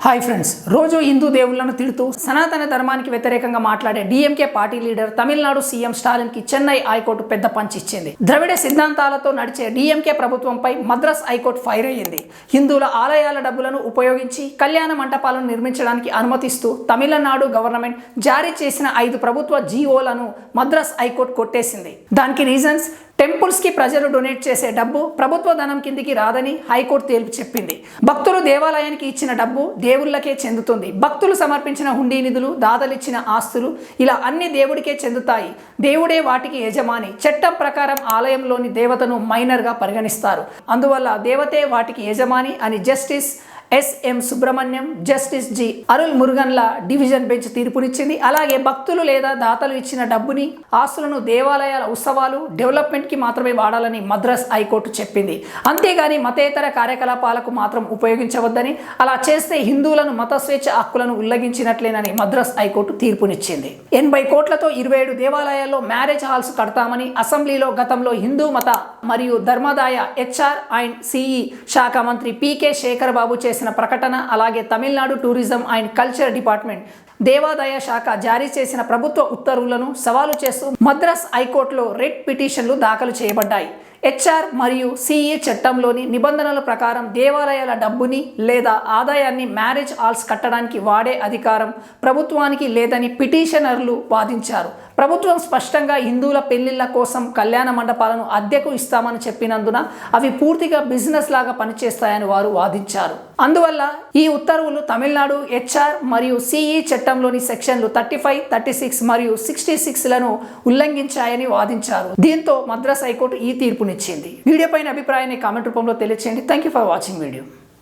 Hi friends, రోజు హిందూ దేవుళ్లను తిడుతూ సనాతన ధర్మానికి వ్యతిరేకంగా మాట్లాడే DMK party leader Tamil Nadu CM Stalin కి చెన్నై హైకోర్టు పెద్ద పంచ్ ఇచ్చింది. ద్రవిడ సిద్ధాంతాలతో నడిచే డిఎంకే ప్రభుత్వంపై మద్రాస్ హైకోర్టు ఫైర్ అయ్యింది. హిందువుల ఆలయాల డబ్బులను ఉపయోగించి కళ్యాణ మంటపాలను నిర్మించడానికి అనుమతిస్తూ తమిళనాడు గవర్నమెంట్ జారీ చేసిన 5 ప్రభుత్వ జీవోలను మద్రాస్ హైకోర్టు కొట్టేసింది. దానికి రీజన్స్ టెంపుల్స్ కి ప్రజలు డొనేట్ చేసే డబ్బు ప్రభుత్వ ధనం కిందికి రాదని హైకోర్టు తేల్చి చెప్పింది. భక్తులు దేవాలయానికి ఇచ్చిన డబ్బు దేవుళ్లకే చెందుతుంది. భక్తులు సమర్పించిన హుండీ నిధులు, దాతలిచ్చిన ఆస్తులు ఇలా అన్ని దేవుడికే చెందుతాయి. దేవుడే వాటికి యజమాని. చట్టం ప్రకారం ఆలయంలోని దేవతను మైనర్ గా పరిగణిస్తారు. అందువల్ల దేవతే వాటికి యజమాని అని justice SM Subrahmanyam, justice G Arul మురుగన్ల డివిజన్ బెంచ్ తీర్పునిచ్చింది. అలాగే భక్తులు లేదా దాతలు ఇచ్చిన డబ్బుని, ఆస్తులను దేవాలయాల ఉత్సవాలు, డెవలప్మెంట్ కి మాత్రమే వాడాలని మద్రాస్ హైకోర్టు చెప్పింది. అంతేగాని మతేతర కార్యకలాపాలకు మాత్రం ఉపయోగించవద్దని, అలా చేస్తే హిందువులను మత స్వేచ్ఛ హక్కులను ఉల్లంఘించినట్లేనని మద్రాస్ హైకోర్టు తీర్పునిచ్చింది. 80 కోట్లతో 27 దేవాలయాల్లో మ్యారేజ్ హాల్స్ కడతామని అసెంబ్లీలో గతంలో హిందూ మత మరియు ధర్మాదాయ హెచ్ఆర్ అండ్ సిఈ శాఖ మంత్రి పీకే శేఖర్ బాబు చేసిన ప్రకటన, అలాగే Tamil Nadu tourism and culture department దేవాదాయ శాఖ జారీ చేసిన ప్రభుత్వ ఉత్తర్వులను సవాలు చేస్తూ మద్రాస్ హైకోర్టులో రెడ్ పిటిషన్లు దాఖలు చేయబడ్డాయి. హెచ్ఆర్ మరియు సిఈ చట్టంలోని నిబంధనల ప్రకారం దేవాలయాల డబ్బుని లేదా ఆదాయాన్ని మ్యారేజ్ హాల్స్ కట్టడానికి వాడే అధికారం ప్రభుత్వానికి లేదని పిటిషనర్లు వాదించారు. ప్రభుత్వం స్పష్టంగా హిందువుల పెళ్లిళ్ల కోసం కళ్యాణ మండపాలను అద్దెకు ఇస్తామని చెప్పినందున అవి పూర్తిగా బిజినెస్ లాగా పనిచేస్తాయని వారు వాదించారు. అందువల్ల ఈ ఉత్తర్వులు తమిళనాడు హెచ్ఆర్ మరియు సిఈ చట్టంలోని సెక్షన్లు 35, 36 మరియు 66లను ఉల్లంఘించాయని వాదించారు. దీంతో మద్రాస్ హైకోర్టు ఈ తీర్పునిచ్చింది. వీడియో పైన అభిప్రాయాన్ని కామెంట్ రూపంలో తెలియచేయండి. Thank you for watching video.